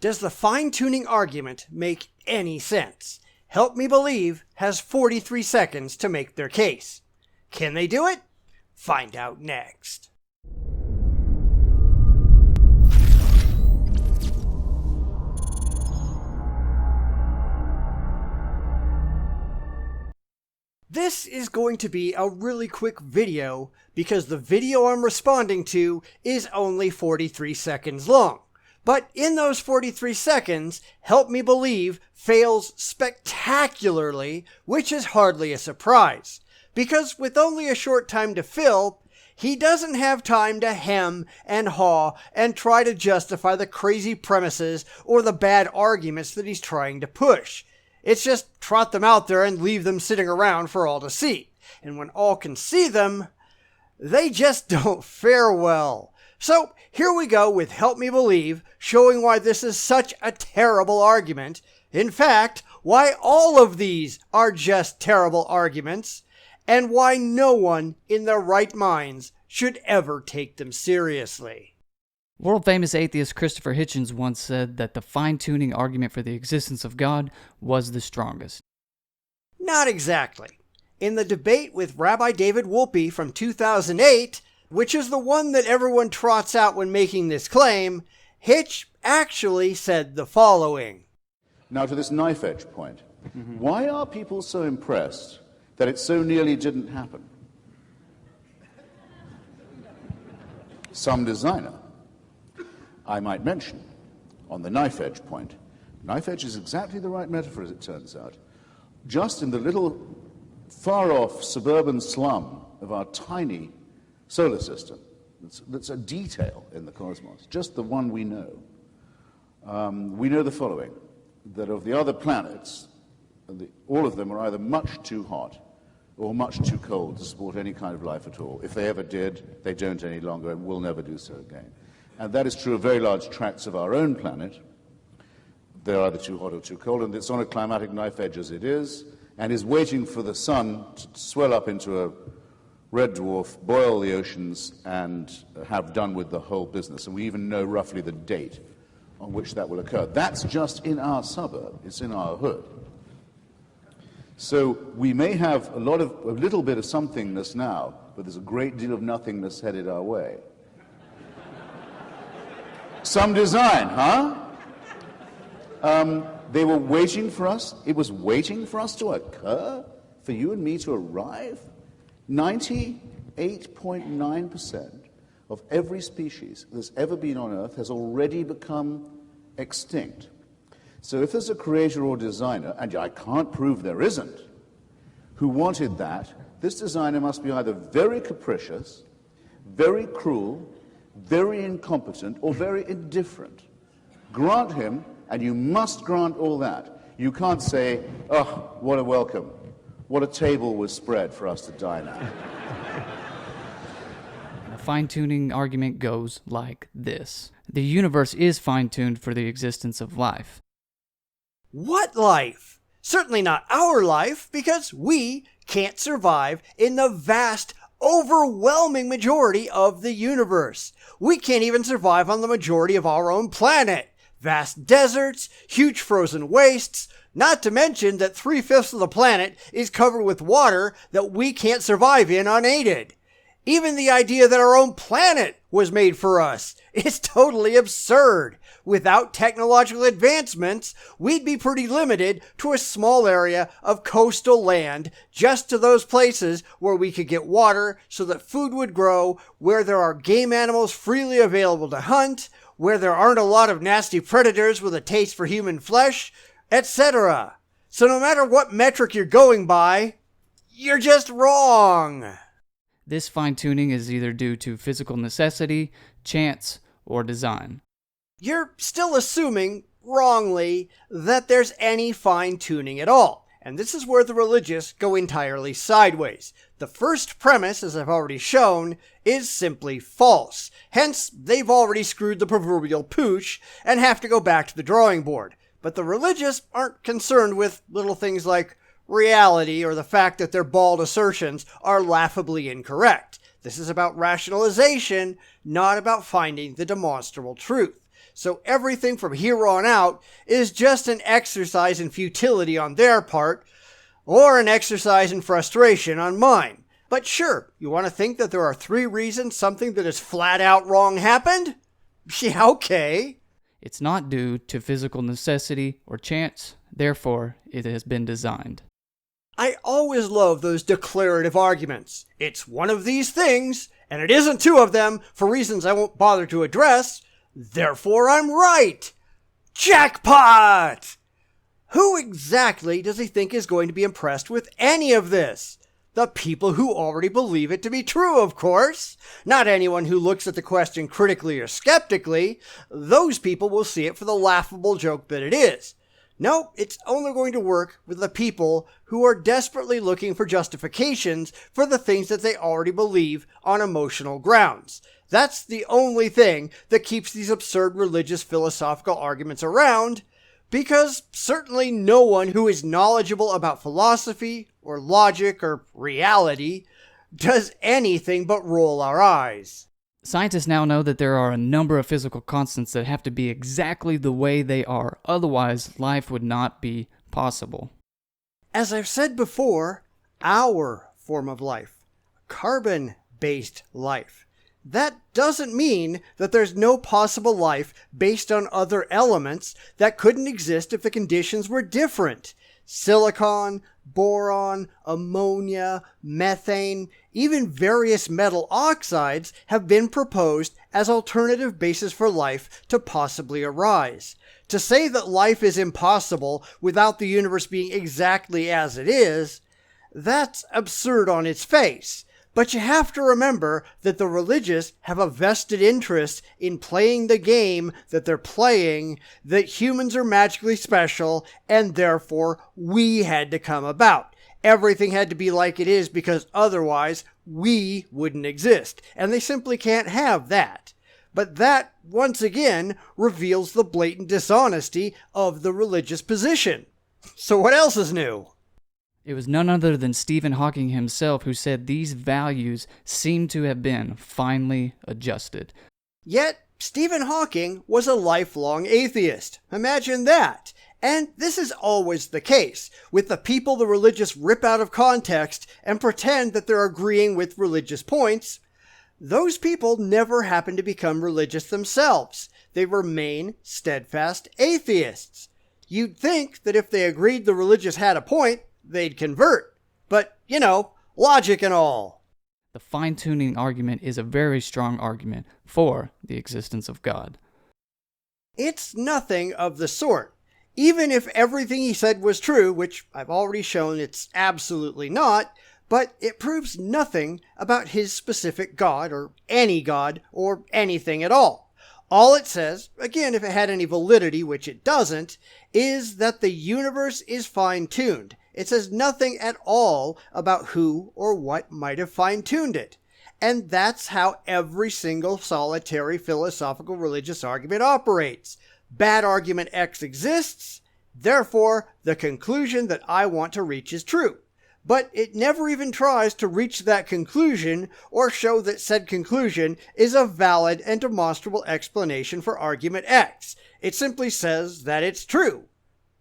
Does the fine-tuning argument make any sense? Help Me Believe has 43 seconds to make their case. Can they do it? Find out next. This is going to be a really quick video because the video I'm responding to is only 43 seconds long. But in those 43 seconds, Help Me Believe fails spectacularly, which is hardly a surprise. Because with only a short time to fill, he doesn't have time to hem and haw and try to justify the crazy premises or the bad arguments that he's trying to push. It's just trot them out there and leave them sitting around for all to see. And when all can see them, they just don't fare well. So here we go with Help Me Believe, showing why this is such a terrible argument. In fact, why all of these are just terrible arguments, and why no one in their right minds should ever take them seriously. World-famous atheist Christopher Hitchens once said that the fine-tuning argument for the existence of God was the strongest. Not exactly. In the debate with Rabbi David Wolpe from 2008, which is the one that everyone trots out when making this claim, Hitch actually said the following. Now to this knife edge point. Why are people so impressed that it so nearly didn't happen? Some designer, I might mention, on the knife edge point. Knife edge is exactly the right metaphor, as it turns out. Just in the little far-off suburban slum of our tiny solar system, that's a detail in the cosmos, just the one we know the following, that of the other planets, all of them are either much too hot or much too cold to support any kind of life at all. If they ever did, they don't any longer and will never do so again. And that is true of very large tracts of our own planet. They're either too hot or too cold, and it's on a climatic knife edge as it is, and is waiting for the sun to swell up into a red dwarf, boil the oceans, and have done with the whole business. And we even know roughly the date on which that will occur. That's just in our suburb. It's in our hood. So we may have a little bit of somethingness now, but there's a great deal of nothingness headed our way. Some design, huh? They were waiting for us. It was waiting for us to occur, for you and me to arrive. 98.9% of every species that's ever been on Earth has already become extinct. So if there's a creator or designer, and I can't prove there isn't, who wanted that, this designer must be either very capricious, very cruel, very incompetent, or very indifferent. Grant him, and you must grant all that. You can't say, oh, what a welcome. What a table was spread for us to dine at. The fine-tuning argument goes like this. The universe is fine-tuned for the existence of life. What life? Certainly not our life, because we can't survive in the vast, overwhelming majority of the universe. We can't even survive on the majority of our own planet. Vast deserts, huge frozen wastes, not to mention that 3/5 of the planet is covered with water that we can't survive in unaided. Even the idea that our own planet was made for us is totally absurd. Without technological advancements, we'd be pretty limited to a small area of coastal land, just to those places where we could get water so that food would grow, where there are game animals freely available to hunt, where there aren't a lot of nasty predators with a taste for human flesh, etc. So no matter what metric you're going by, you're just wrong. This fine-tuning is either due to physical necessity, chance, or design. You're still assuming, wrongly, that there's any fine-tuning at all. And this is where the religious go entirely sideways. The first premise, as I've already shown, is simply false. Hence, they've already screwed the proverbial pooch and have to go back to the drawing board. But the religious aren't concerned with little things like reality or the fact that their bald assertions are laughably incorrect. This is about rationalization, not about finding the demonstrable truth. so everything from here on out is just an exercise in futility on their part, or an exercise in frustration on mine. But sure, you want to think that there are 3 reasons something that is flat out wrong happened? Yeah, okay. It's not due to physical necessity or chance, therefore it has been designed. I always love those declarative arguments. It's one of these things, and it isn't 2 of them for reasons I won't bother to address. Therefore I'm right. Jackpot! Who exactly does he think is going to be impressed with any of this? The people who already believe it to be true, of course. Not anyone who looks at the question critically or skeptically. Those people will see it for the laughable joke that it is. No, it's only going to work with the people who are desperately looking for justifications for the things that they already believe on emotional grounds. That's the only thing that keeps these absurd religious philosophical arguments around, because certainly no one who is knowledgeable about philosophy or logic or reality does anything but roll our eyes. Scientists now know that there are a number of physical constants that have to be exactly the way they are, otherwise life would not be possible. As I've said before, our form of life, carbon-based life, that doesn't mean that there's no possible life based on other elements that couldn't exist if the conditions were different. Silicon, boron, ammonia, methane, even various metal oxides have been proposed as alternative bases for life to possibly arise. To say that life is impossible without the universe being exactly as it is, that's absurd on its face. But you have to remember that the religious have a vested interest in playing the game that they're playing, that humans are magically special, and therefore we had to come about. Everything had to be like it is because otherwise we wouldn't exist, and they simply can't have that. But that, once again, reveals the blatant dishonesty of the religious position. So what else is new? It was none other than Stephen Hawking himself who said these values seem to have been finely adjusted. Yet, Stephen Hawking was a lifelong atheist. Imagine that. And this is always the case, with the people the religious rip out of context and pretend that they're agreeing with religious points. Those people never happen to become religious themselves. They remain steadfast atheists. You'd think that if they agreed the religious had a point, they'd convert. But, logic and all. The fine-tuning argument is a very strong argument for the existence of God. It's nothing of the sort. Even if everything he said was true, which I've already shown it's absolutely not, but it proves nothing about his specific God, or anything at all. All it says, again if it had any validity, which it doesn't, is that the universe is fine-tuned. It says nothing at all about who or what might have fine-tuned it. And that's how every single solitary philosophical religious argument operates. Bad argument X exists, therefore the conclusion that I want to reach is true. But it never even tries to reach that conclusion or show that said conclusion is a valid and demonstrable explanation for argument X. It simply says that it's true.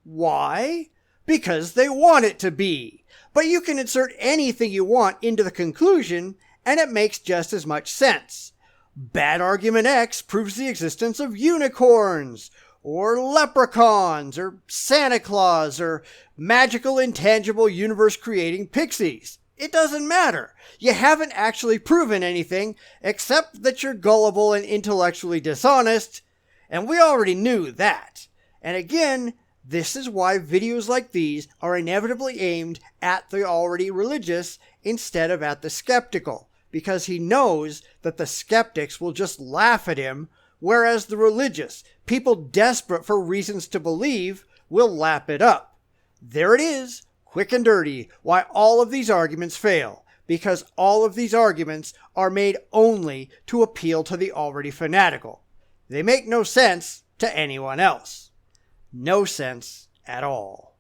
Why? Because they want it to be. But you can insert anything you want into the conclusion, and it makes just as much sense. Bad argument X proves the existence of unicorns, or leprechauns, or Santa Claus, or magical intangible universe-creating pixies. It doesn't matter. You haven't actually proven anything, except that you're gullible and intellectually dishonest, and we already knew that. And again, this is why videos like these are inevitably aimed at the already religious instead of at the skeptical, because he knows that the skeptics will just laugh at him, whereas the religious, people desperate for reasons to believe, will lap it up. There it is, quick and dirty, why all of these arguments fail, because all of these arguments are made only to appeal to the already fanatical. They make no sense to anyone else. No sense at all.